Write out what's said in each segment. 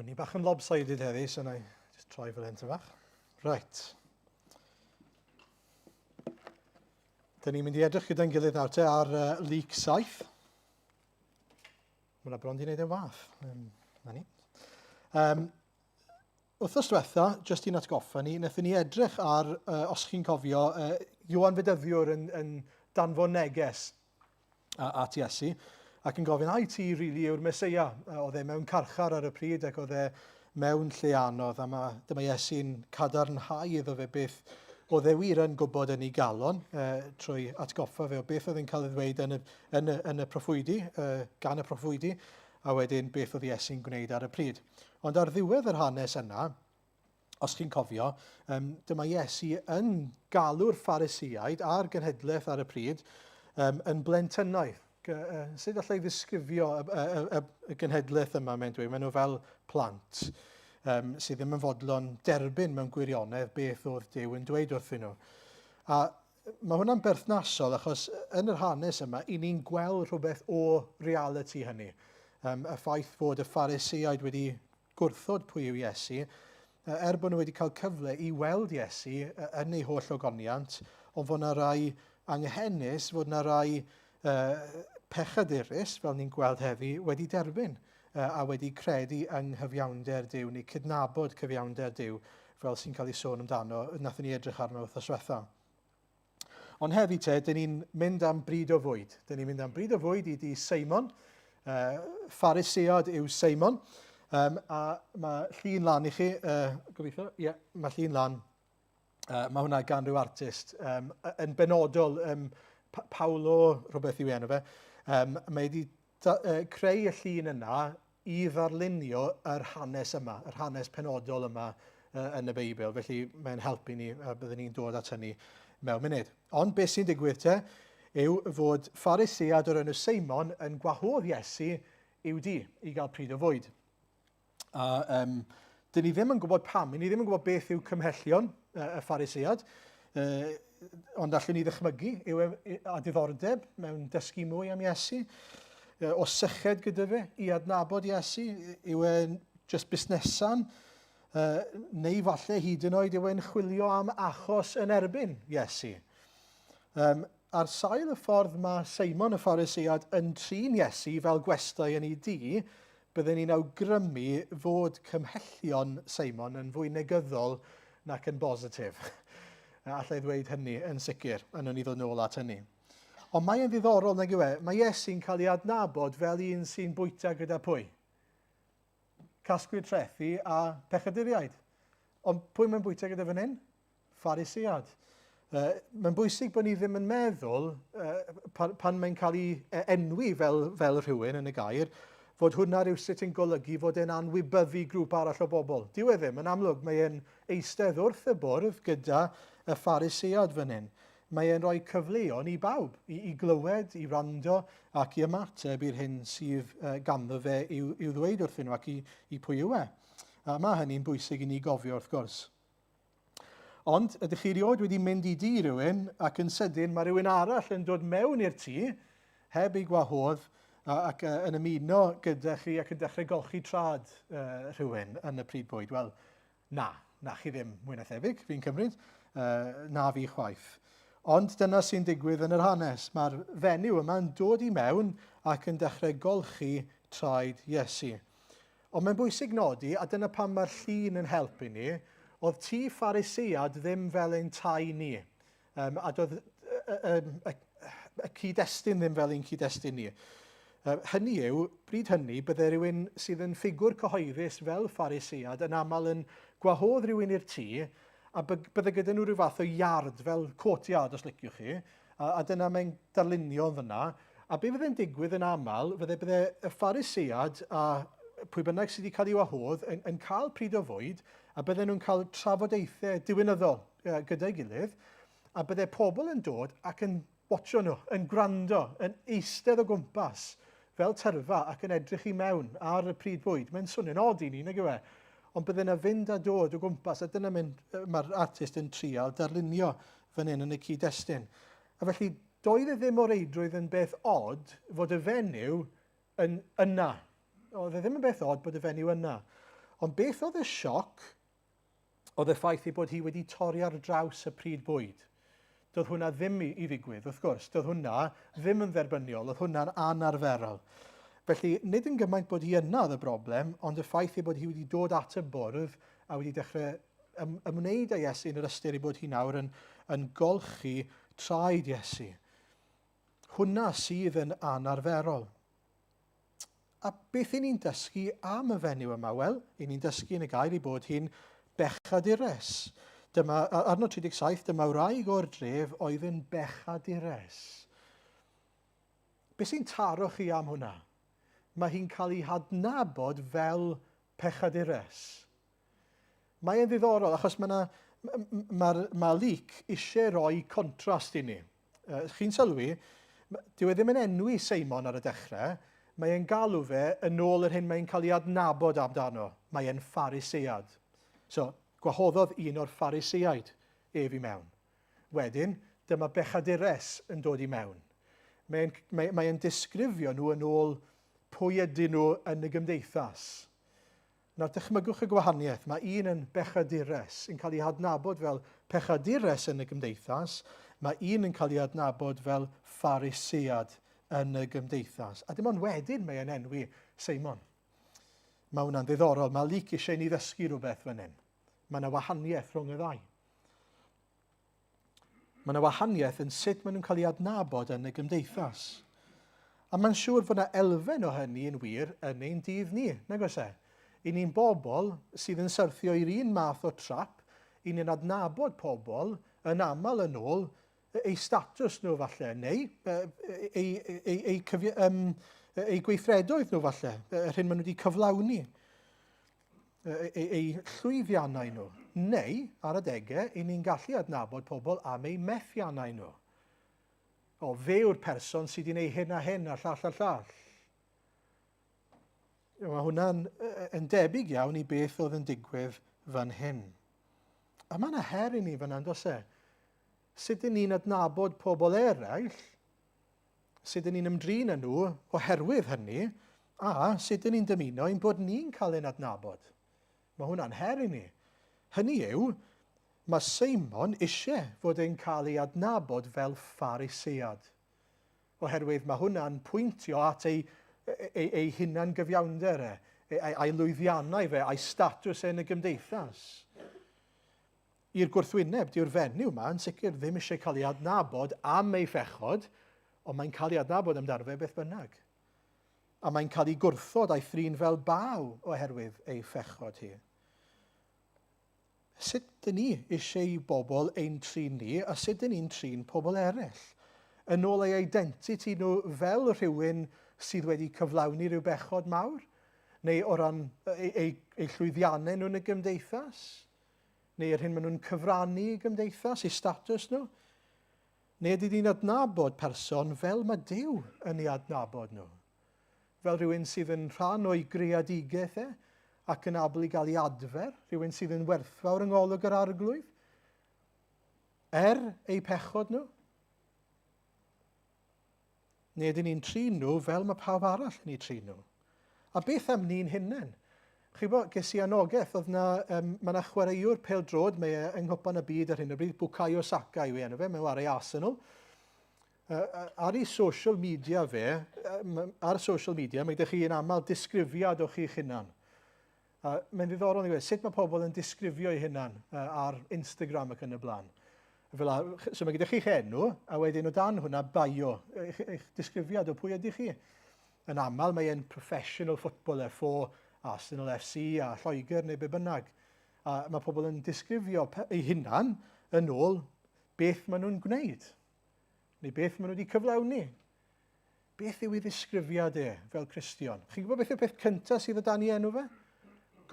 Ni bach yn lopsided heddi, so na I just troi fel hyn bach. Right. Da ni'n mynd I edrych gyda'n gilydd nawr te ar leak 7. Mae'n bron di wneud e'n wath. Na ni. Wrthos diwetha, jyst i'n atgoffa ni, wnaethon ni edrych ar, os chi'n cofio, Iwan Fedyddiwr yn danfon neges at Iesu, ac yn gofyn, ai ti rili yw'r Meseia? Oedd e mewn carchar ar y pryd, ac oedd e mewn lle anodd, a dyma Iesu'n cadarnhau iddo fe beth oedd e wir yn gwybod yn ei galon, trwy atgoffa fe o beth oedd e'n cael ei ddweud yn y proffwydi, gan y proffwydi, a wedyn beth oedd Iesu'n gwneud ar y pryd. Ond ar ddiwedd yr hanes yna, os chi'n cofio, dyma Iesu yn galw'r Pharisiaid a'r genhedlaeth ar y pryd yn blentynnau. Sut allai ddisgrifio y genhedlaeth yma, mae'n dweud, maen nhw fel plant sydd ddim yn fodlon derbyn mewn gwirionedd beth oedd Duw yn dweud wrthyn nhw. A mae hwnna'n berthnasol achos yn yr hanes yma, i ni'n gweld rhywbeth o reality hynny. Y ffaith fod y Pharisiaid wedi gwrthod pwy yw Iesu, bod nhw wedi cael cyfle I weld Iesu yn ei holl ogoniant, ond fod yna rai anghennus, fod yna rai pechadurus, fel ni'n gweld heddi, wedi derbyn a wedi credu yng nghyfiawnder Duw, neu cydnabod cyfiawnder Duw, fel sy'n cael ei sôn amdano, nathon ni edrych arno wrthos diwetha. Ond heddi te, dyn ni'n mynd am bryd o fwyd. Dyn ni'n mynd am bryd o fwyd I di Seimon, Pharisiad yw Seimon, a mae llun lan I chi, gobeithio, mae llun lan, mae hwnna gan rhyw artist, yn benodol, Paulo, rhywbeth yw enw fe, mae wedi creu y llun yna I ddarlunio yr hanes yma, yr hanes penodol yma yn y Beibl. Felly mae'n helpu ni, byddwn ni'n dod at hynny mewn munud. Ond beth sy'n digwydd te, yw fod Pharisiad o'r enw Seimon yn gwahodd Iesu i'w di I gael pryd o fwyd. A dyn ni ddim yn gwybod pam, ni ddim yn gwybod beth yw cymhellion y Pharisiad, ond allwn ni ddychmygu a diddordeb mewn dysgu mwy am Iesu, o syched gyda fe I adnabod Iesu, yw e'n just busnesan, neu falle hyd yn oed yw e'n chwilio am achos yn erbyn Iesu. Ar sail y ffordd mae Seimon y Pharisiad yn trin Iesu fel gwestai yn ei di, byddwn ni'n awgrymu fod cymhellion Seimon yn fwy negyddol nac yn bositif. Allai ddweud hynny yn sicr, a nhw'n I ddod nôl at hynny. Ond mae'n ddiddorol nag yw e, mae Iesu'n cael ei adnabod fel un sy'n bwyta gyda pwy? Casgwyr trethu a pechaduriaid. Ond pwy mae'n bwyta gyda fan hyn? Pharisiad. Mae'n bwysig bod ni ddim yn meddwl, pan mae'n cael ei enwi fel rhywun yn y gair, fod hwnna rywsut yn golygu fod e'n anwybyddu grŵp arall o bobl. Dyw e ddim, yn amlwg, mae'n eistedd wrth y bwrdd gyda y Pharisiad fan hyn. Mae'n rhoi cyfleon I bawb, I glywed, I rando, ac I ymateb i'r hyn sydd ganddo fe i'w ddweud wrthyn nhw ac I pwy yw e. A mae hynny'n bwysig I ni gofio wrth gwrs. Ond, ydych chi rioed wedi mynd I di rhywun ac yn sydyn mae rhywun arall yn dod mewn i'r tŷ, heb ei gwahodd, ac yn ymuno gyda chi ac yn dechrau golchi trad rhywun yn y pryd bwyd? Wel, na chi ddim mwy na thebyg, fi'n cymryd, na fi chwaith. Ond dyna sy'n digwydd yn yr hanes. Mae'r fenyw yma'n dod I mewn ac yn dechrau golchi traed Iesu. Ond mae'n bwysig nodi, a dyna pam mae'r llun yn helpu ni, oedd tŷ Pharisiad ddim fel ein tai ni. A doedd y cyd-destun ddim fel ein cyd-destun ni. Hynny yw, bryd hynny, bydde rhywun sydd yn ffigwr cyhoeddus fel Pharisiad yn aml yn gwahodd rhywun i'r tŷ, a bydde gyda nhw rhyw fath o iard, fel courtyard os liciwch chi, a dyna mae'n darlunio fyna. A be fydde'n digwydd yn aml, bydde y Pharisiad a pwy bynnag sydd wedi cael ei wahodd yn cael pryd o fwyd, a bydde nhw'n cael trafodaethau diwynyddol gyda'i gilydd, a bydde pobl yn dod ac yn watcho nhw, yn gwrando, yn eistedd o gwmpas, fel tyrfa ac yn edrych I mewn ar y pryd bwyd. Mae'n swnio'n od I ni, nag yw e? Ond bydde yna fynd a dod o gwmpas, a dyna mae'r artist yn trial darlunio fan hyn yn y cyd-destun. A felly, doedd e ddim o reidrwydd yn beth od fod y fenyw yn yna. Oedd e ddim yn beth od bod y fenyw yna. Ond beth oedd y sioc oedd y ffaith ei bod hi wedi torri ar draws y pryd bwyd. Doedd hwnna ddim i ddigwydd, wrth gwrs. Doedd hwnna ddim yn dderbyniol, oedd hwnna'n anarferol. Felly, nid yn gymaint bod hi yna oedd y broblem, ond y ffaith ei bod hi wedi dod at y bwrdd a wedi dechrau ymwneud â Iesu yn yr ystyr ei bod hi nawr yn golchi traed Iesu. Hwnna sydd yn anarferol. A beth i ni'n dysgu am y fenyw yma? Wel, i ni'n dysgu yn y gair i bod hi'n bechadures. Ar nod 37, dyma wraig o'r dref oedd yn bechadures. Beth sy'n taro chi am hwnna? Mae hi'n cael ei hadnabod fel pechadures. Mae e'n ddiddorol, achos mae Luc eisiau rhoi contrast i ni. Chi'n sylwi, dyw e ddim yn enwi Seimon ar y dechrau, mae e'n galw fe yn ôl yr hyn mae'n cael ei adnabod amdano. Mae e'n Pharisead. So, gwahoddodd un o'r Phariseaid ef i mewn. Wedyn, dyma bechadures yn dod i mewn. Mae'n disgrifio nhw yn ôl pwy ydyn nhw yn y gymdeithas. Nawr, dychmygwch y gwahaniaeth. Mae un yn bechadures yn cael ei hadnabod fel pechadures yn y gymdeithas. Mae un yn cael ei adnabod fel Pharisead yn y gymdeithas. A dim ond wedyn mae'n enwi Seimon. Mae hwnna'n ddiddorol. Mae Luc eisiau ni ddysgu rhywbeth fan hyn. Mae yna wahaniaeth rhwng y ddau. Mae yna wahaniaeth yn sut maen nhw'n cael ei adnabod yn y gymdeithas. A mae'n siŵr fod yna elfen o hynny yn wir yn ein dydd ni, nag oes e? I ni'n bobl sydd yn syrthio i'r un math o trap, i ni'n adnabod pobl yn aml yn ôl eu statws nhw falle, neu eu gweithredoedd nhw falle, yr hyn maen nhw wedi cyflawni. Eu llwyddiannau nhw. Neu, ar adegau, i ni'n gallu adnabod pobl am eu methiannau nhw. O, fe yw'r person sydd wedi gwneud hyn a hyn a llall a llall. Mae hwnna'n debyg iawn i beth oedd yn digwydd fan hyn. A mae yna her i ni fan hyn, dos e? Sut dyn ni'n adnabod pobl eraill, sut dyn ni'n ymdrin â nhw oherwydd hynny, a sut dyn ni'n dymuno ein bod ni'n cael ein adnabod. Mae hwnna'n her i ni. Hynny yw, mae Seimon eisiau fod e'n cael ei adnabod fel Pharisead. Oherwydd mae hwnna'n pwyntio at ei hunan gyfiawnder a'i lwyddiannau fe, a'i statws yn y gymdeithas. I'r gwrthwyneb, diw'r fenyw yma yn sicr ddim eisiau cael ei adnabod am ei phechod, ond mae'n cael ei adnabod amdano fe beth bynnag. A mae'n cael ei gwrthod a'i thrin fel baw oherwydd ei phechod hi. Sut dyn ni eisiau bobl ein trin ni, a sut dyn ni'n trin pobl eraill? Yn ôl ei identity nhw fel rhywun sydd wedi cyflawni rhyw bechod mawr? Neu o ran eu llwyddiannau nhw'n y gymdeithas? Neu yr hyn maen nhw'n cyfrannu i gymdeithas, eu statws nhw? Neu ydy ni'n adnabod person fel mae Duw yn ei adnabod nhw? Fel rhywun sydd yn rhan o'i greadigaeth ac yn abl i gael ei adfer, rhywun sydd yn werthfawr yng ngolwg yr arglwydd, eu pechod nhw? Neu ydyn ni'n trin nhw fel mae pawb arall yn ei trin nhw? A beth am ni'n hunain? Chi bod, ges i anogaeth, mae yna chwaraewr pêl-drod, mae yng nghwpan y byd ar hyn o bryd, Bukayo Saka yw enw fe, mae'n warae Arsenal. Ar ei social media fe, ar social media, mae ydych chi yn aml disgrifiad o'ch chi'ch hunan. Mae'n ddiddorol i gweud, sut mae pobl yn disgrifio eu hunan ar Instagram ac yn y blaen. So mae gyda chi'ch enw, a wedyn o dan hwnna bio, eich disgrifiad o pwy ydych chi. Yn aml mae e'n professional footballer for Arsenal FC a Lloegr neu be bynnag. A mae pobl yn disgrifio eu hunan yn ôl beth maen nhw'n gwneud. Neu beth maen nhw wedi cyflawni. Beth yw ei ddisgrifiad fel Cristion? Chi'n gwybod beth yw'r peth cyntaf sydd o dan ei enw fe?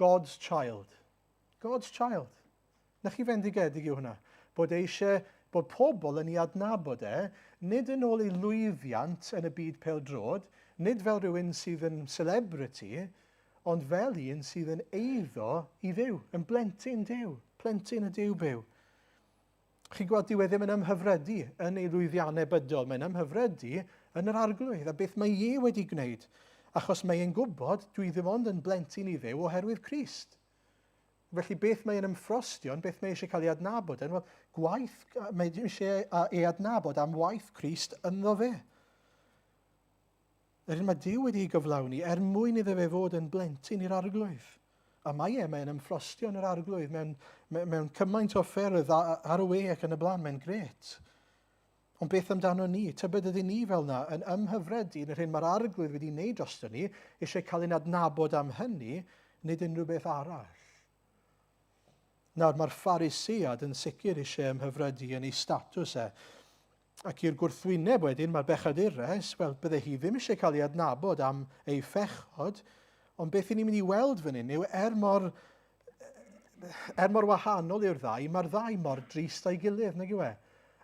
God's child. God's child. Na chi fendigedig yw hwnna. Bod pobl yn ei adnabod nid yn ôl ei lwyddiant yn y byd pêl-drod, nid fel rhywun sydd yn celebrity, ond fel un sydd yn eiddo i Dduw, yn blentyn Duw, plentyn y Duw byw. Chi'n gweld dyw e ddim yn ymhyfrydu yn ei lwyddiannau bydol, mae'n ymhyfrydu yn yr arglwydd a beth mae wedi gwneud Achos mae e'n gwybod, dwi ddim ond yn blentyn i Dduw oherwydd Crist. Felly beth mae e'n ymffrostio, beth mae eisiau cael ei adnabod yn, gwaith, mae eisiau ei adnabod am waith Crist ynddo fe. Yr mae Duw wedi gyflawni mwyn iddo fe fod yn blentyn i'r arglwydd. A mae'n ymffrostio yn yr arglwydd mewn cymaint o ffyrdd ar y we ac yn y blaen, mae'n gret. Ond beth amdano ni? Tybed ydy ni fel yna yn ymhyfredu yn yr hyn mae'r arglwydd wedi wneud drosto ni, eisiau cael ein adnabod am hynny, nid unrhyw beth arall. Nawr, mae'r Pharisëad yn sicr eisiau ymhyfrydu yn ei statws e. Ac i'r gwrthwyneb wedyn, mae'r bechadures, wel, bydde hi ddim eisiau cael ei adnabod am ei phechod, ond beth ni'n mynd i weld fan hyn yw, mor wahanol yw'r ddau, mae'r ddau mor drist a'i gilydd, nag yw e?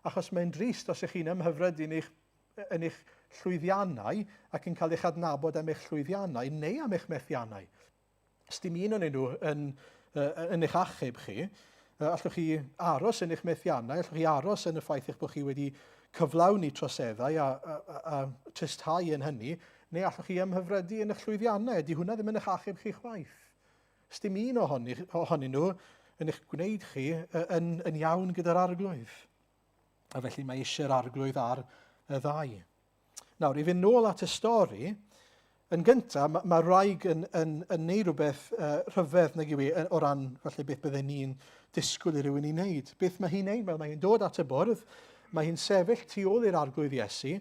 Achos mae'n drist os ych chi'n ymhyfrydu yn eich llwyddiannau ac yn cael eich adnabod am eich llwyddiannau neu am eich methiannau. Os dim un o'n nhw yn eich achub chi, allwch chi aros yn eich methiannau, allwch chi aros yn y ffaith eich bod chi wedi cyflawni troseddau a tysthau yn hynny, neu allwch chi ymhyfrydu yn eich llwyddiannau. Ydy hwnna ddim yn eich achub chi chwaith. Os dim un ohonyn nhw yn eich gwneud chi yn iawn gyda'r arglwydd. A felly mae eisiau'r arglwydd ar y ddau. Nawr, i fynd nôl at y stori, yn gyntaf, mae rhaid yn neud rhywbeth rhyfedd nag yw o ran falle beth bydden ni'n disgwyl i rywun i wneud. Beth mae hi'n neud? Wel, mae hi'n dod at y bwrdd, mae hi'n sefyll tu ôl i'r arglwydd Iesu,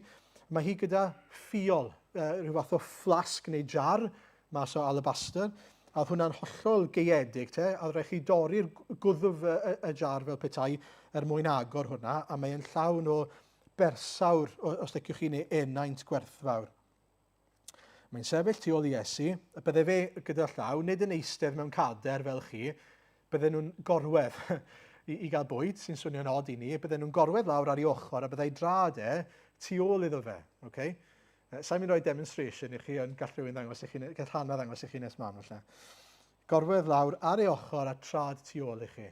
mae hi gyda ffiol, rhyw fath o flasg neu jar mas o alabaster, a oedd hwnna'n hollol geedig, a rhaid chi dorri'r gwddf y jar fel petai mwyn agor hwnna, a mae'n llawn o bersawr, os liciwch chi, neu enaint gwerthfawr. Mae'n sefyll tu ôl i Iesu, a bydde fe gyda llaw, nid yn eistedd mewn cader fel chi, bydde nhw'n gorwedd i gael bwyd, sy'n swnio'n od i ni, bydde nhw'n gorwedd lawr ar ei ochr, a byddai drad tu ôl iddo fe. Okay? Sa'n mynd rhoi demonstration i chi, ond gall rhywun ddangos i chi, gall Hannah ddangos i chi nes man. Gorwedd lawr ar ei ochr a trad tu ôl i chi.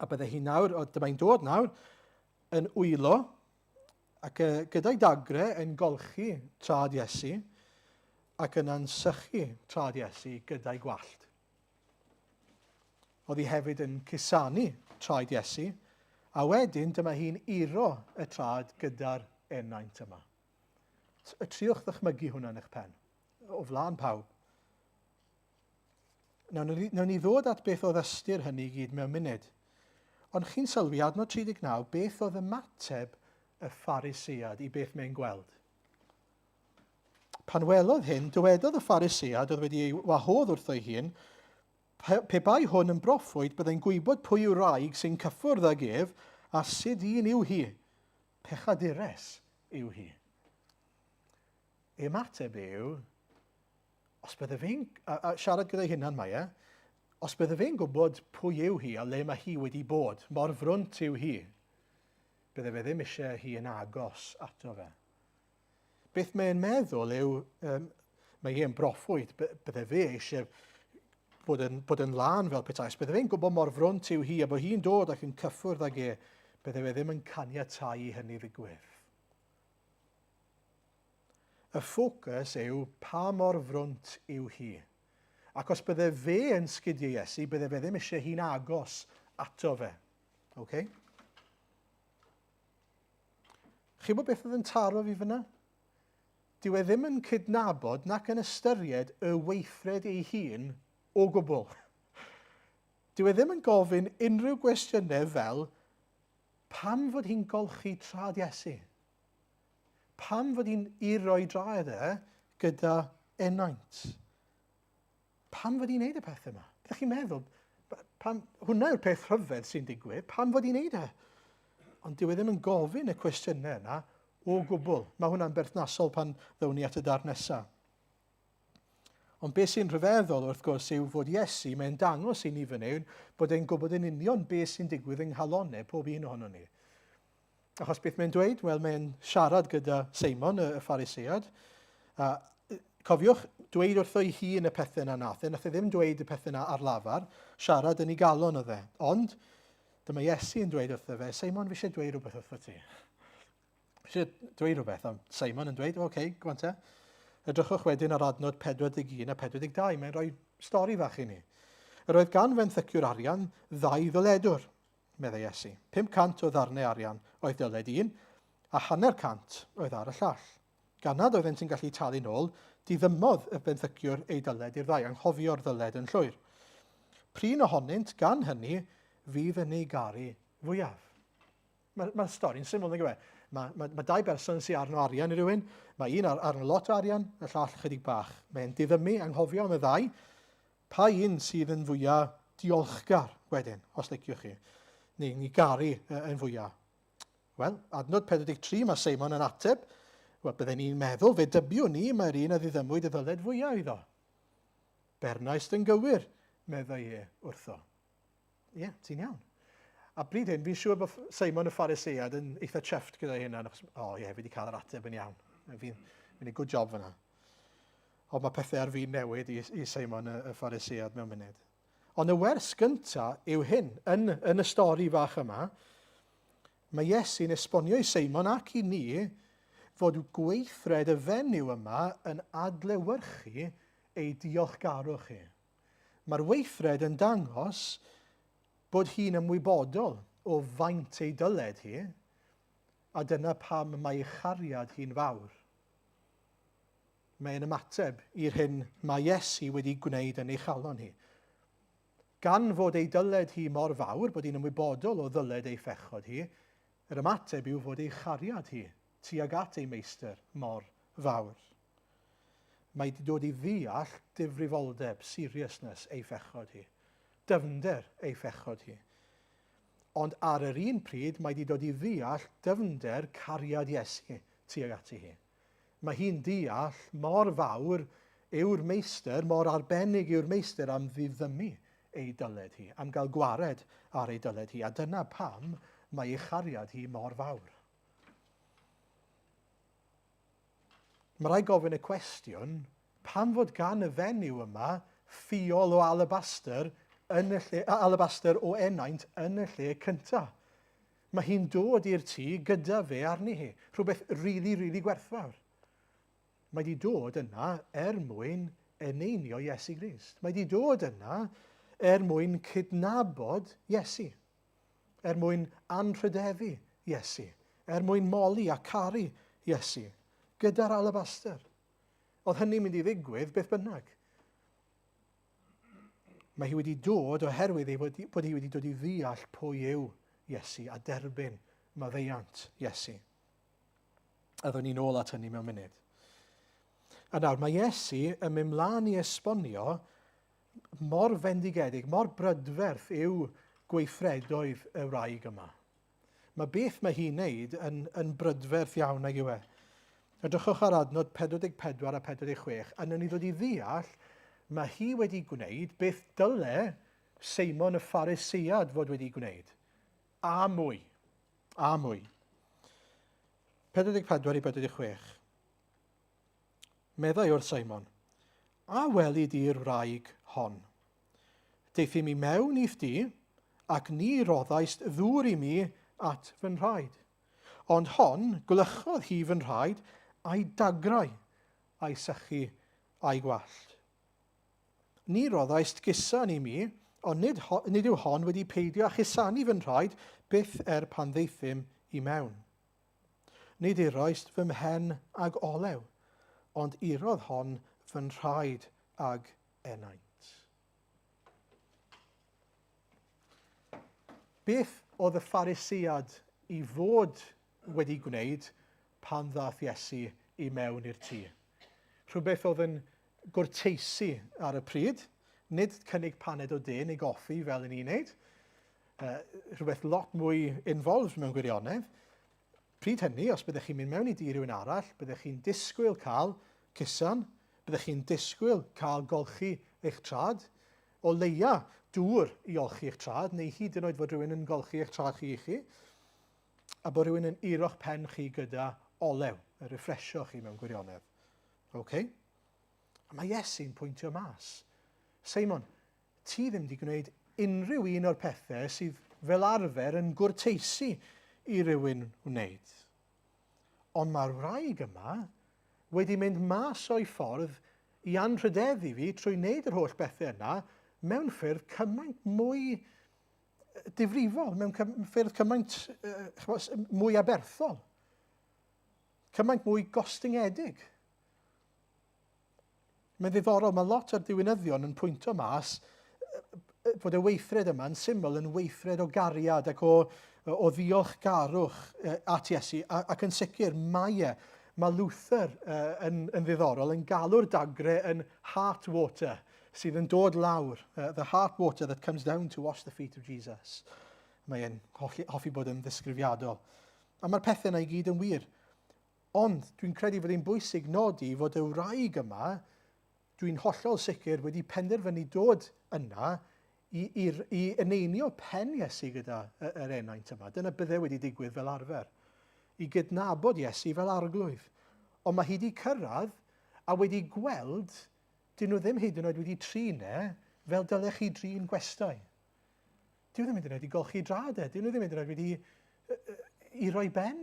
A bydde hi nawr, dyma'n dod nawr, yn wylo, ac gyda'i dagre yn golchi trad Iesu, ac yn ansychu trad Iesu gyda'i gwallt. Oedd hi hefyd yn cusanu trad Iesu, a wedyn dyma hi'n uro y trad gyda'r enaint yma. Triwch ddychmygu hwnna yn eich pen, o flaen pawb. Nawn ni ddod at beth oedd ystyr hynny i gyd mewn munud. Ond chi'n sylwi adnod 39, beth oedd ymateb y Pharisëad i beth mae'n gweld. Pan welodd hyn, dywedodd y Pharisëad oedd wedi ei wahodd wrtho ei hun, pe bai hwn yn broffwyd byddai'n gwybod pwy yw'r wraig sy'n cyffwrdd ag ef a sut un yw hi. Pechadures yw hi. Ei ymateb yw, os bydde fe'n, a siarad gyda'i hunan mae os bydde fe'n gwybod pwy yw hi a le mae hi wedi bod, mor frwnt yw hi, bydde fe ddim eisiau hi yn agos ato fe. Beth mae'n meddwl yw, mae hi'n broffwyd, bydde fe eisiau bod yn lan fel petai. Os bydde fe'n gwybod mor frwnt yw hi a bod hi'n dod ac yn cyffwrdd ag bydde fe ddim yn caniatáu i hynny ddigwydd. Y ffocws yw pa mor frwnt yw hi. Ac os bydde fe yn sgidio Iesu, bydde fe ddim eisiau hi'n agos ato fe. Okay? Chi bod beth oedd yn taro fi fyna? Dyw e ddim yn cydnabod nac yn ystyried y weithred ei hun o gwbl. Dyw e ddim yn gofyn unrhyw gwestiynau fel pam fod hi'n golchi trad Iesu? Pam fod hi'n uro'i draed gyda enaint? Pam fod hi'n neud y peth yma? Byddwch chi'n meddwl, hwnna yw'r peth rhyfedd sy'n digwydd, pam fod hi'n neud e? Ond dyw e ddim yn gofyn y cwestiynau yna o gwbl. Mae hwnna'n berthnasol pan ddawn ni at y dar nesaf. Ond beth sy'n rhyfeddol wrth gwrs yw fod Iesu, mae'n dangos i ni fyny, bod e'n gwybod yn union beth sy'n digwydd yng nghalonnau pob un ohono ni. Achos beth mae'n dweud? Wel, mae'n siarad gyda Seimon, y Pharisëad. Cofiwch, dweud wrtho i hun y pethau yna nath e ddim dweud y pethau yna ar lafar, siarad yn ei galon o dde. Ond, dyma Iesu yn dweud wrtho fe, Seimon, fi eisiau dweud rhywbeth wrtho ti. Fi eisiau dweud rhywbeth, ond Seimon yn dweud, oce, gwan te. Edrychwch wedyn ar adnod 41 a 42, mae'n rhoi stori fach i ni. Yr oedd gan fenthyciwr arian 2 ddyledwr, meddai Iesu. 500 o ddarnau arian oedd dyled un, a 100 oedd ar y llall. Ganad oeddent yn gallu talu nôl, diddymodd y benthyciwr ei dyled i'r ddau, anghofio'r ddyled yn llwyr. Prin ohonynt gan hynny fydd yn ei garu fwyaf. Mae'r stori'n syml, nag yw e? Mae 2 berson sy'n arno arian i rywun, mae un arno lot o arian, y llall chydig bach. Mae'n diddymu, anghofio am y 2, pa un sydd yn fwyaf diolchgar wedyn, os liciwch chi, neu garu yn fwyaf. Wel, adnod 43 mae Seimon yn ateb, wel, byddwn ni'n meddwl, fe dybiwn ni, mae'r un a ddiddymwyd y ddyled fwyaf iddo. Bernaist yn gywir, meddai e wrtho. Ie, ti'n iawn. A bryd hyn, fi'n siŵr bod Seimon y Phariseiad yn eitha chyfft gyda hynna. Fi wedi cael yr ateb yn iawn. Fi'n gwneud good job fyna. Ond mae pethau ar fi'n newid i Seimon y Phariseiad mewn munud. Ond y wers gyntaf yw hyn, yn y stori fach yma, mae Iesu'n esbonio i Seimon ac i ni fod gweithred y fenyw yma yn adlewyrchu ei diolchgarwch chi. Mae'r weithred yn dangos bod hi'n ymwybodol o faint ei dyled hi, a dyna pam mae ei chariad hi'n fawr. Mae'n ymateb i'r hyn mae Iesu wedi gwneud yn ei chalon hi. Gan fod ei dyled hi mor fawr, bod hi'n ymwybodol o ddyled ei phechod hi, yr ymateb yw fod ei chariad hi tuag at ei meistr mor fawr. Mae wedi dod i ddeall difrifoldeb, seriousness ei phechod hi. Dyfnder ei phechod hi. Ond ar yr un pryd, mae wedi dod i ddeall dyfnder cariad Iesu tuag ati hi. Mae hi'n deall mor fawr yw'r meistr, mor arbennig yw'r meistr am ddiddymu ei dyled hi, am gael gwared ar ei dyled hi, a dyna pam mae ei chariad hi mor fawr. Mae rai gofyn y cwestiwn, pam fod gan y fenyw yma ffiol o alabaster alabaster o enaint yn y lle cyntaf. Mae hi'n dod i'r tŷ gyda fe arni hi. Rhywbeth really gwerthfawr. Mae wedi dod yna mwyn eneinio Iesu Grist. Mae wedi dod yna mwyn cydnabod Iesu. Mwyn anrhydeddu Iesu. Mwyn moli a caru Iesu. Gyda'r alabaster. Oedd hynny'n mynd i ddigwydd beth bynnag. Mae hi wedi dod oherwydd bod hi wedi dod i ddeall pwy yw Iesu a derbyn maddeuant Iesu. A ddwn ni'n ôl at hynny mewn munud. A nawr, mae Iesu yn mynd mlaen i esbonio mor fendigedig, mor brydferth yw gweithredoedd y wraig yma. Mae beth mae hi'n neud yn brydferth iawn ag yw e. Edrychwch ar adnod 44 a 46, a nhw'n ni ddod i ddeall mae hi wedi gwneud beth dyle Seimon y Phariseiad fod wedi gwneud. A mwy. A mwy. 44 i 46. Meddai wrth Seimon, a weli di'r wraig hon. Deithim i mewn i'th di, ac ni roddaist ddŵr i mi at fy nhraed. Ond hon glychodd hi fy nhraed a'i dagrau a'i sychu a'i gwallt. Ni roddaist gusan i mi, ond nid yw hon wedi peidio a chusanu fy nhraed byth pan ddeithim i mewn. Nid iroest fy mhen ag olew, ond irodd hon fy nhraed ag enaint. Beth oedd y Phariseiad i fod wedi gwneud pan ddaeth Iesu i mewn i'r tŷ? Rhywbeth oedd yn gwrteisi ar y pryd, nid cynnig paned o de neu goffi fel yn ni'n neud. Rhywbeth lot mwy involved mewn gwirionedd. Pryd hynny, os byddech chi'n mynd mewn i dŷ rhywun arall, byddech chi'n disgwyl cael cusan, byddech chi'n disgwyl cael golchi eich trad, o leia dŵr i olchi eich trad, neu hyd yn oed fod rhywun yn golchi eich trad chi i chi, a bod rhywun yn uro'ch pen chi gyda olew, y refresho chi mewn gwirionedd. Okay? Mae Iesu'n pwyntio mas. Seimon, ti ddim wedi gwneud unrhyw un o'r pethau sydd fel arfer yn gwrteisi i rywun wneud. Ond mae'r wraig yma wedi mynd mas o'i ffordd i anrhydeddu fi trwy wneud yr holl bethau yna mewn ffyrdd cymaint mwy difrifol, mewn ffyrdd cymaint mwy aberthol, cymaint mwy gostyngiedig. Mae'n ddiddorol, mae lot o'r diwinyddion yn pwynto mas bod y weithred yma yn syml yn weithred o gariad ac o ddiolchgarwch at Iesu, ac yn sicr mae Luther yn ddiddorol yn galw'r dagre yn heart water, sydd yn dod lawr, the heart water that comes down to wash the feet of Jesus. Mae'n hoffi bod yn ddisgrifiadol. A mae'r pethau yna i gyd yn wir. Ond dwi'n credu fod hi'n bwysig nodi fod y wraig yma, dwi'n hollol sicr wedi penderfynu dod yna i eneinio pen Iesu gyda yr enaint yma. Dyna byddai wedi digwydd fel arfer. I gydnabod Iesu fel arglwydd. Ond mae hi wedi cyrraedd a wedi gweld, dyn nhw ddim hyd yn oed wedi trinau fel dylech chi drin gwestai. Dyn nhw ddim hyd yn oed wedi golchi dradau. Dyn nhw ddim hyd yn oed wedi i roi ben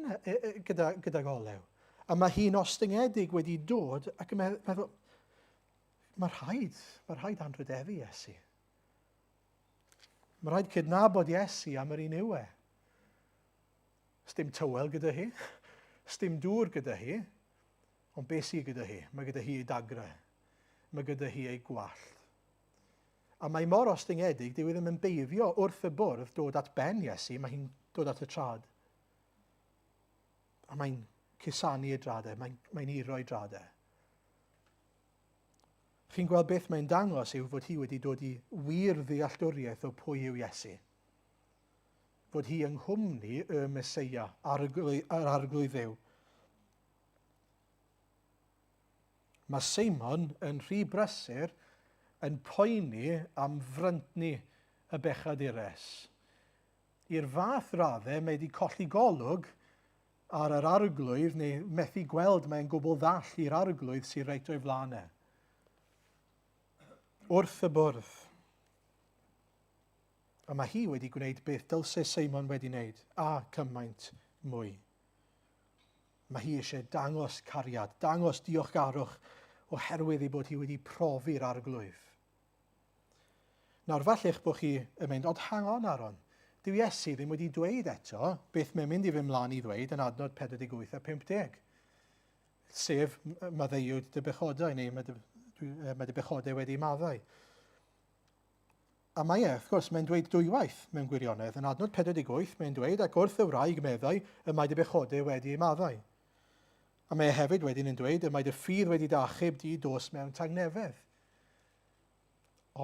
gyda golew. A mae hi'n ostyngedig wedi dod ac yn meddwl, mae rhaid anrhydeddu Iesu. Mae rhaid cydnabod Iesu am yr un yw e. Sdim tywel gyda hi, sdim dŵr gyda hi, ond beth sydd gyda hi? Mae gyda hi ei dagrau, mae gyda hi ei gwallt. A mae mor ostyngedig, dyw ddim yn beifio wrth y bwrdd dod at ben Iesu, mae hi'n dod at y trad. A mae'n cusanu y dradau, mae'n iro'i dradau. Chi'n gweld beth mae'n dangos yw fod hi wedi dod i wir ddealltwriaeth o pwy yw Iesu. Fod hi yng nghwmni y Meseia, yr arglwydd Dduw. Mae Seimon yn rhy brysur yn poeni am fryntni y bechadures. I'r fath raddau mae wedi colli golwg ar yr arglwydd, neu methu gweld mae'n gwbl ddall i'r arglwydd sy'n reit o'i flanau. Wrth y bwrdd. A mae hi wedi gwneud beth dylse Seimon wedi wneud, a cymaint mwy. Mae hi eisiau dangos cariad, dangos diolchgarwch oherwydd ei bod hi wedi profi'r arglwydd. Nawr, fallech bod chi yn mynd, ond hang on Aron, dyw Iesu ddim wedi dweud eto beth mae'n mynd i fy mlaen i ddweud yn adnod 48 a 50. Sef maddeuwyd dy bechodau, neu mae dy bechodau wedi maddau. A mae wrth gwrs, mae'n dweud dwywaith mewn gwirionedd. Yn adnod 48, mae'n dweud, ac wrth y wraig meddai, y mae dy bechodau wedi maddau. A mae hefyd wedyn yn dweud, y mae dy ffydd wedi dachub di dos mewn tangnefedd.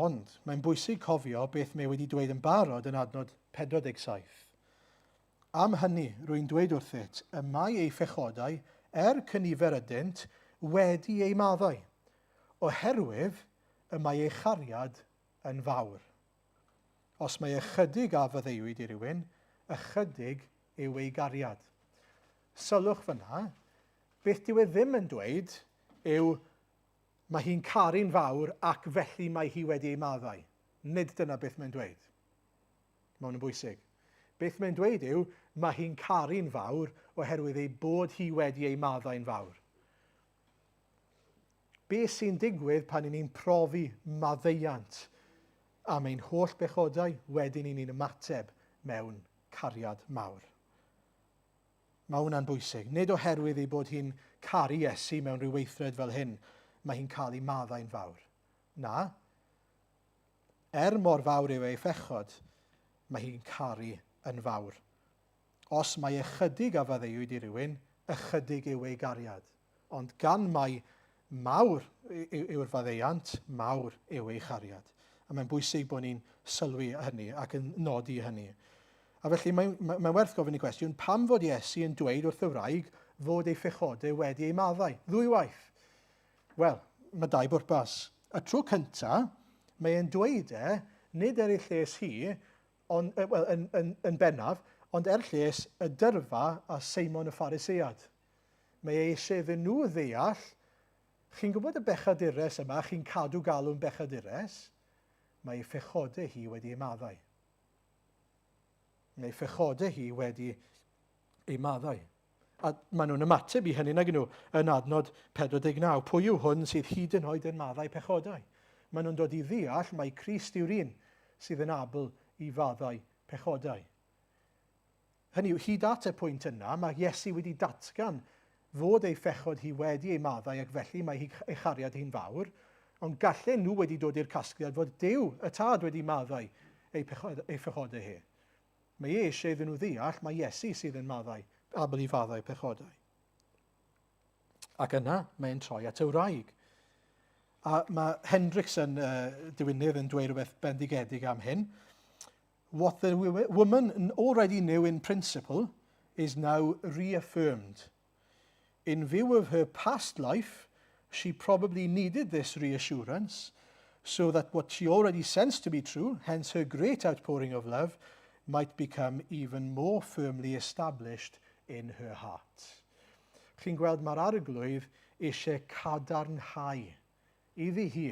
Ond mae'n bwysig cofio beth mae wedi dweud yn barod yn adnod 47. Am hynny, rwy'n dweud wrthyt, y mae ei phechodau, cynifer ydynt, wedi ei maddau, oherwydd y mae ei chariad yn fawr. Os mae ychydig a fyddeuwyd i rywun, ychydig yw ei gariad. Sylwch fyna, beth dyw e ddim yn dweud yw mae hi'n caru'n fawr ac felly mae hi wedi ei maddau. Nid dyna beth mae'n dweud. Mae hwn yn bwysig. Beth mae'n dweud yw mae hi'n caru'n fawr oherwydd ei bod hi wedi ei maddau'n fawr. Beth sy'n digwydd pan ni'n profi maddeuant? A mae'n holl bechodau wedyn ni'n ymateb mewn cariad mawr. Mae hwnna'n bwysig. Nid oherwydd ei bod hi'n caru Iesu mewn rhyw weithred fel hyn, mae hi'n cael ei maddau'n fawr. Na, mor fawr yw ei phechod, mae hi'n caru yn fawr. Os mae ychydig a faddeuwyd i rywun, ychydig yw ei gariad. Ond gan mai mawr yw'r faddeuant, mawr yw ei chariad. A mae'n bwysig bod ni'n sylwi hynny ac yn nodi hynny. A felly mae'n werth gofyn y cwestiwn, pam fod Iesu yn dweud wrth y wraig fod ei phechodau wedi ei maddau? Ddwywaith. Wel, mae dau bwrpas. Y tro cyntaf, mae'n dweud nid ei lles hi, yn bennaf, ond lles y dyrfa a Seimon y Phariseiad. Mae eisiau iddyn nhw ddeall, chi'n gwybod y bechadures yma, chi'n cadw galw'n bechadures, mae ei phechodau hi wedi ei maddau. Mae ei phechodau hi wedi ei maddau. A maen nhw'n ymateb i hynny nag nhw yn adnod 49. Pwy yw hwn sydd hyd yn oed yn maddau pechodau? Maen nhw'n dod i ddeall mai Crist yw'r un sydd yn abl i faddau pechodau. Hynny yw, hyd at y pwynt yna, mae Iesu wedi datgan fod ei phechod hi wedi ei maddau ac felly mae ei chariad hi'n fawr, ond gallen nhw wedi dod i'r casgliad fod Duw y Tad wedi maddau ei phechodau hi. Mae eisiau iddyn nhw ddeall mae Iesu sydd yn maddau, abl i faddau pechodau. Ac yna, mae'n troi at y wraig. A mae Hendricks yn diwynydd yn dweud rhywbeth bendigedig am hyn. What the woman already knew in principle is now reaffirmed. In view of her past life, she probably needed this reassurance so that what she already sensed to be true, hence her great outpouring of love, might become even more firmly established in her heart. Chi'n gweld mae'r arglwydd eisiau cadarnhau iddi hi.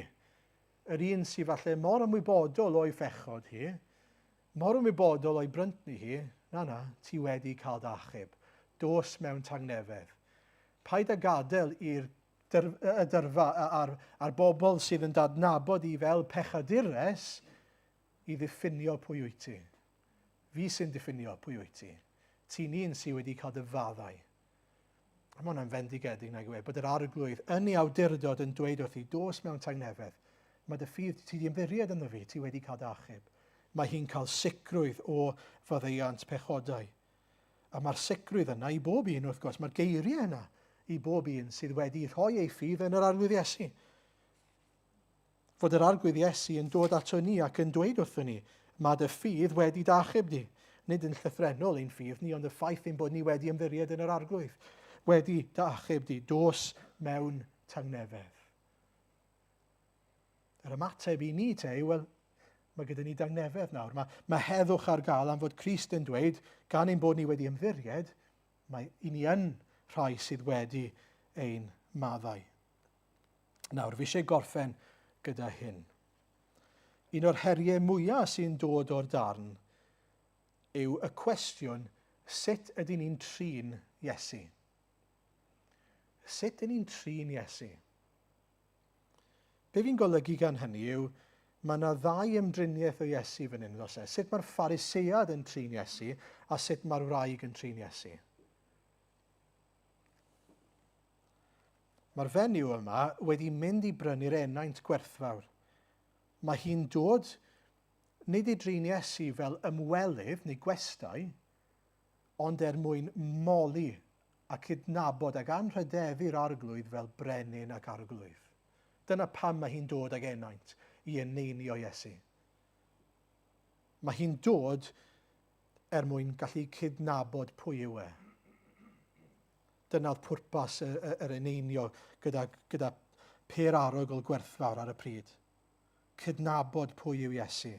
Yr un sydd falle mor ymwybodol o'i phechod hi, mor ymwybodol o'i bryntni hi, na, ti wedi cael d'achub. Dos mewn tangnefedd. Paid â gadael i'r dyrfa a'r bobl sydd yn dadnabod i fel pechadures i ddiffinio pwy wyt ti. Fi sy'n diffinio pwy wyt ti. Ti'n un sydd wedi cael dy faddau. A mae hwnna'n fendigedig nag yw e, bod yr arglwydd yn ei awdurdod yn dweud wrth i, dos mewn tangnefedd. Mae dy ffydd, ti di ymddiried ynddo fi, ti wedi cael d'achub. Mae hi'n cael sicrwydd o faddeuant pechodau. A mae'r sicrwydd yna i bob un, wrth gwrs, mae'r geiriau yna i bob un sydd wedi rhoi ei ffydd yn yr arglwydd Iesu. Fod yr arglwydd Iesu yn dod ato ni ac yn dweud wrtho ni, mae dy ffydd wedi d'achub di. Nid yn llythrenol ein ffydd ni, ond y ffaith ein bod ni wedi ymddiried yn yr arglwydd. Wedi d'achub di, dos mewn tangnefedd. Yr ymateb i ni te, wel, mae gyda ni dangnefedd nawr. Mae heddwch ar gael am fod Crist yn dweud, gan ein bod ni wedi ymddiried, mae i ni yn rhai sydd wedi ein maddau. Nawr, fi eisiau gorffen gyda hyn. Un o'r heriau mwyaf sy'n dod o'r darn yw y cwestiwn, sut ydyn ni'n trin Iesu? Sut ydyn ni'n trin Iesu? Be fi'n golygu gan hynny yw, mae yna ddau ymdriniaeth o Iesu fan hyn, os e. Sut mae'r Phariseiad yn trin Iesu a sut mae'r wraig yn trin Iesu. Mae'r fenyw yma wedi mynd i brynu'r enaint gwerthfawr. Mae hi'n dod nid i drin Iesu fel ymwelydd neu gwestai, ond mwyn moli a cydnabod ac anrhydeddu'r arglwydd fel brenin ac arglwydd. Dyna pam mae hi'n dod ag enaint i eneinio Iesu. Mae hi'n dod mwyn gallu cydnabod pwy yw e. Dyna'r pwrpas yr eneinio gyda per arogl gwerthfawr ar y pryd. Cydnabod pwy yw Iesu.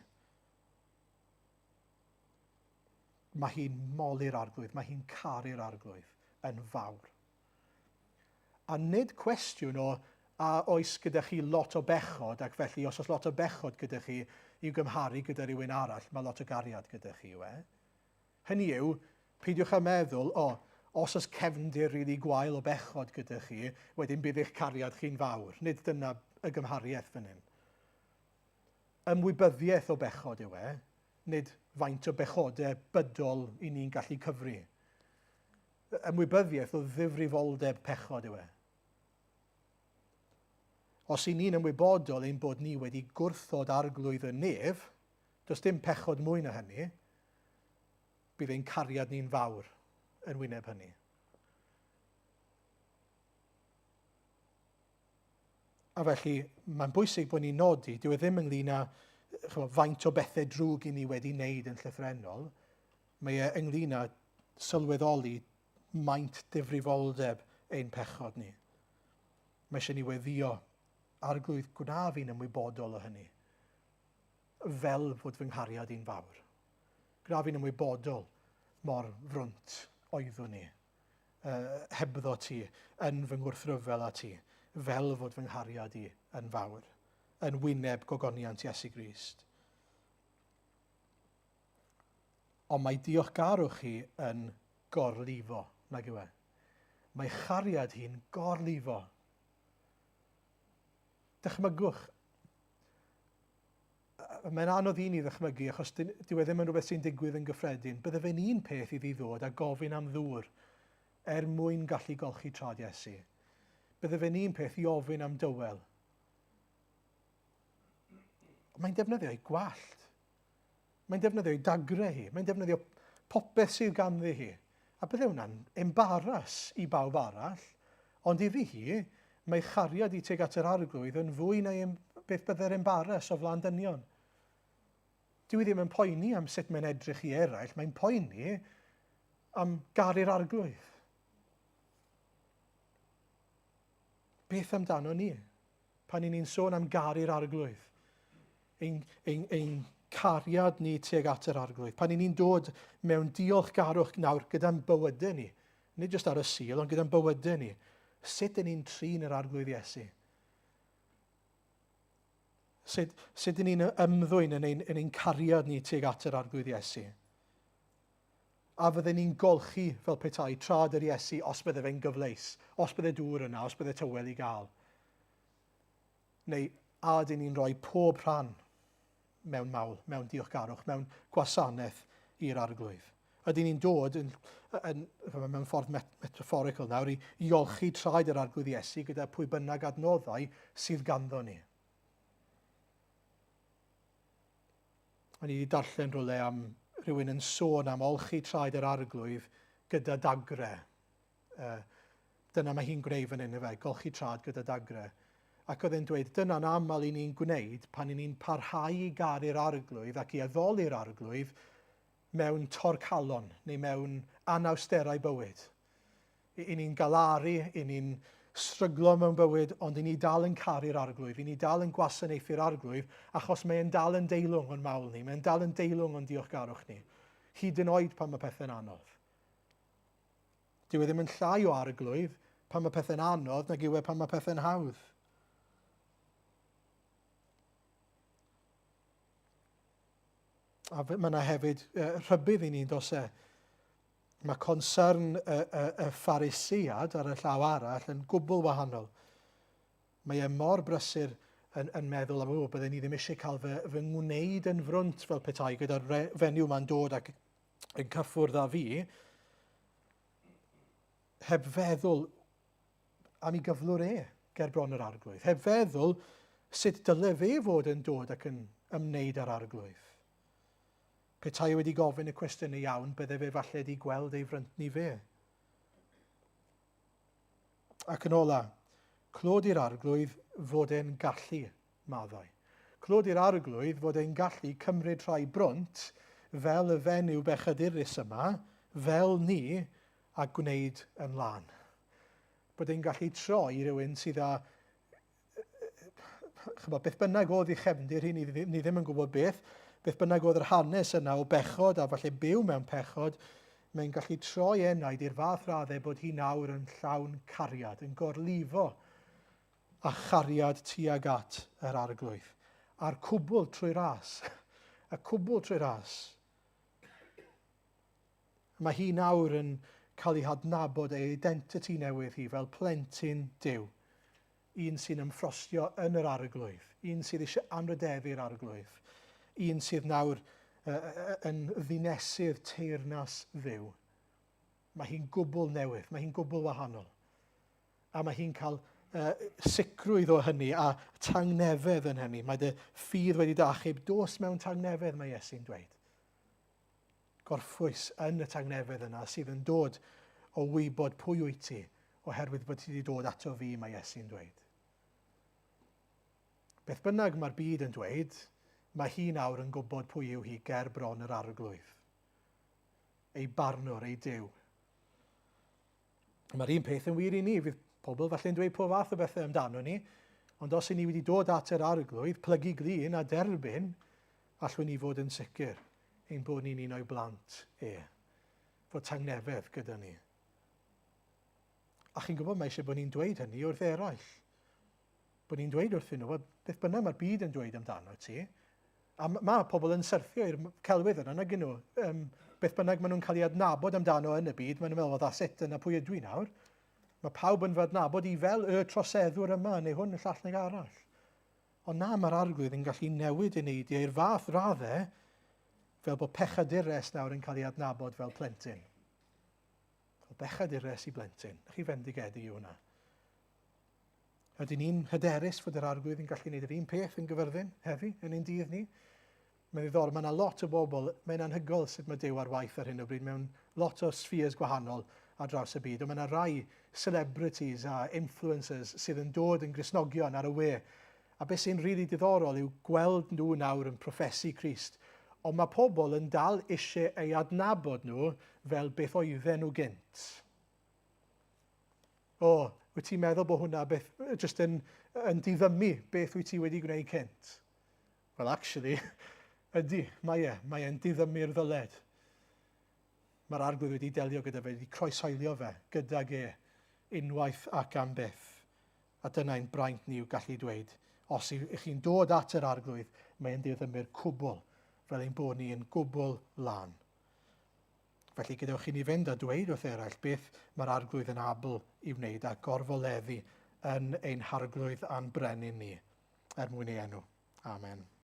Mae hi'n moli'r arglwydd, mae hi'n caru'r arglwydd yn fawr. A nid cwestiwn o, a oes gyda chi lot o bechod, ac felly os oes lot o bechod gyda chi i'w gymharu gyda rhywun arall, mae lot o gariad gyda chi, yw e? Hynny yw, peidiwch â meddwl, os oes cefndir rili gwael o bechod gyda chi, wedyn bydd eich cariad chi'n fawr. Nid dyna y gymhariaeth fan hyn. Ymwybyddiaeth o bechod yw e, nid faint o bechodau bydol i ni'n gallu cyfri. Ymwybyddiaeth o ddifrifoldeb pechod yw e. Os i ni'n ymwybodol ein bod ni wedi gwrthod arglwydd y nef, does dim pechod mwy na hynny, bydd ein cariad ni'n fawr yn wyneb hynny. A felly, mae'n bwysig bod ni'n nodi, dyw e ddim ynglyn â faint o bethau drwg i ni wedi wneud yn llythrenol, mae e ynglyn â sylweddoli maint difrifoldeb ein pechod ni. Mae eisiau ni weddio arglwydd gwna fi'n ymwybodol o hynny, fel fod fy nghariad i'n fawr. Gwna fi'n ymwybodol mor frwnt oeddwn ni, hebddo ti, yn fy ngwrthryfel a ti, fel fod fy nghariad i yn fawr, yn wyneb gogoniant Iesu Grist. Ond mae diolchgarwch chi yn gorlifo, nag yw e. mae chariad hi'n gorlifo. Dychmygwch, mae'n anodd i ni ddychmygu achos dyw e ddim yn rhywbeth sy'n digwydd yn gyffredin. Bydde fe'n un peth iddi ddod a gofyn am ddŵr mwyn gallu golchi trad Iesu. Bydde fe'n un peth i ofyn am dywel. Mae'n defnyddio ei gwallt. Mae'n defnyddio ei dagrau hi. Mae'n defnyddio popeth sydd ganddi hi. A bydde hwnna'n embaras i bawb arall, ond iddi hi, mae chariad i tuag at yr arglwydd yn fwy na beth bydde'r embaras o flaen dynion. Dyw hi ddim yn poeni am sut mae'n edrych i eraill, mae'n poeni am garu'r arglwydd. Beth amdano ni? Pan ni'n sôn am garu'r arglwydd. Ein cariad ni tuag at yr arglwydd. Pan ni'n dod mewn diolchgarwch nawr gyda'n bywydau ni, nid jyst ar y sul, ond gyda'n bywydau ni, sut ni'n trin yr arglwydd Iesu? Sut ni'n ymddwyn yn ein cariad ni tuag at yr arglwydd Iesu? A fydden ni'n golchi fel petai trad yr Iesu os bydde fe'n gyfleus, os bydde dŵr yna, os bydde tywel i gael. Neu a dyn ni'n rhoi pob rhan mewn mawl, mewn diolchgarwch, mewn gwasanaeth i'r arglwydd. Ydyn ni'n dod mewn ffordd metaphorical nawr i olchi traed yr arglwydd Iesu gyda pwy bynnag adnoddau sydd ganddo ni. O'n i wedi darllen rhywle am rhywun yn sôn am olchi traed yr arglwydd gyda dagrau. Dyna mae hi'n gwneud fan hyn, golchi traed gyda dagrau. Ac oedd e'n dweud, dyna'n aml i ni'n gwneud pan i ni'n parhau i garu'r arglwydd ac i addoli'r arglwydd mewn torcalon neu mewn anawsterau bywyd. I ni'n galaru, i ni'n stryglo mewn bywyd, ond i ni dal yn caru'r arglwydd, i ni dal yn gwasanaethu'r arglwydd, achos mae'n dal yn deilwng o'n mawl ni, mae'n dal yn deilwng o'n diolchgarwch ni. Hyd yn oed pan mae pethau'n anodd. Dyw e ddim yn llai o arglwydd pan mae pethau'n anodd nag yw e pan mae pethau'n hawdd. A mae yna hefyd rhybydd i ni'n dos e. Mae concern y Pharisiad ar y llaw arall yn gwbl wahanol. Mae e mor brysur yn meddwl am bydden ni ddim eisiau cael fy ngwneud yn frwnt fel petai gyda'r fenyw ma'n dod ac yn cyffwrdd â fi, heb feddwl am ei gyflwr ger bron yr arglwydd. Heb feddwl sut dyle fe fod yn dod ac yn ymwneud â'r arglwydd. Petai wedi gofyn y cwestiynau iawn, bydde fe falle wedi gweld ei frynt ni fe. Ac yn ola, clod i'r arglwydd fod e'n gallu maddau. Clod i'r arglwydd fod e'n gallu cymryd rhai brwnt fel y fenyw bechadurus yma, fel ni, a gwneud yn lan. Bod e'n gallu troi rhywun sydd â beth bynnag oedd ei chefndir hi, ni ddim yn gwybod beth bynnag oedd yr hanes yna o bechod a falle byw mewn pechod, mae'n gallu troi enaid i'r fath raddau bod hi nawr yn llawn cariad, yn gorlifo a chariad tuag at yr arglwydd. A'r cwbl trwy ras. Y cwbl trwy ras. Mae hi nawr yn cael ei hadnabod ei identity newydd hi fel plentyn Duw. Un sy'n ymffrostio yn yr arglwydd. Un sydd eisiau anrhydeddu'r arglwydd. Un sydd nawr yn ddinesydd teyrnas dduw. Mae hi'n gwbl newydd, mae hi'n gwbl wahanol. A mae hi'n cael sicrwydd o hynny a tangnefedd yn hynny. Mae dy ffydd wedi dachub dos mewn tangnefedd, mae Iesu'n dweud. Gorffwys yn y tangnefedd yna sydd yn dod o wybod pwy wyt ti oherwydd bod ti wedi dod ato fi, mae Iesu'n dweud. Beth bynnag mae'r byd yn dweud, mae hi nawr yn gwybod pwy yw hi ger bron yr arglwydd. Ei barnwr, ei Duw. Mae'r un peth yn wir i ni. Fydd pobl falle'n dweud pob fath o bethau amdano ni, ond os i ni wedi dod at yr arglwydd, plygu glin a derbyn, allwn ni fod yn sicr ein bod ni'n un o'i blant fod tangnefedd gyda ni. A chi'n gwybod mae eisiau bod ni'n dweud hynny wrth eraill. Bod ni'n dweud wrthyn nhw, beth bynnag mae'r byd yn dweud amdano ti, a mae pobl yn syrthio i'r celwydd yna nag nhw. Beth bynnag maen nhw'n cael ei adnabod amdano yn y byd, maen nhw'n meddwl, that's it, yna pwy ydw i nawr. Mae pawb yn fod nabod i fel y troseddwr yma, neu hwn y llall neu arall. Ond na, mae'r arglwydd yn gallu newid i neidio i'r fath raddau fel bod pechadures nawr yn cael ei adnabod fel plentyn. O bechadures i blentyn. Ydych chi fendigedig i hwnna? Ydyn ni'n hyderus fod yr arglwydd yn gallu gwneud yr un peth yn gyfyrddin heddi yn ein dydd ni? Mae'n ddiddorol, mae yna lot o bobl, mae'n anhygoel sut mae Duw ar waith ar hyn o bryd mewn lot o sffears gwahanol ar draws y byd. Ond mae yna rai celebrities a influencers sydd yn dod yn Gristnogion ar y we. A beth sy'n rili diddorol yw gweld nhw nawr yn proffesu Crist. Ond mae pobl yn dal eisiau ei adnabod nhw fel beth oedden nhw gynt. Wyt ti'n meddwl bod hwnna jyst yn diddymu beth wyt ti wedi gwneud cynt? Well, actually, ydy, mae e'n diddymu'r ddyled. Mae'r arglwydd wedi delio gyda fe, wedi croeshoelio fe gydag unwaith ac am byth. A dyna'n braint ni yw gallu dweud, os ych chi'n dod at yr arglwydd, mae'n diddymu'r cwbl, fel ein bod ni yn gwbl lan. Felly gadewch chi ni fynd a dweud wrth eraill beth mae'r arglwydd yn abl i wneud a gorfoleddu yn ein harglwydd a'n brenin ni mwyn ei enw. Amen.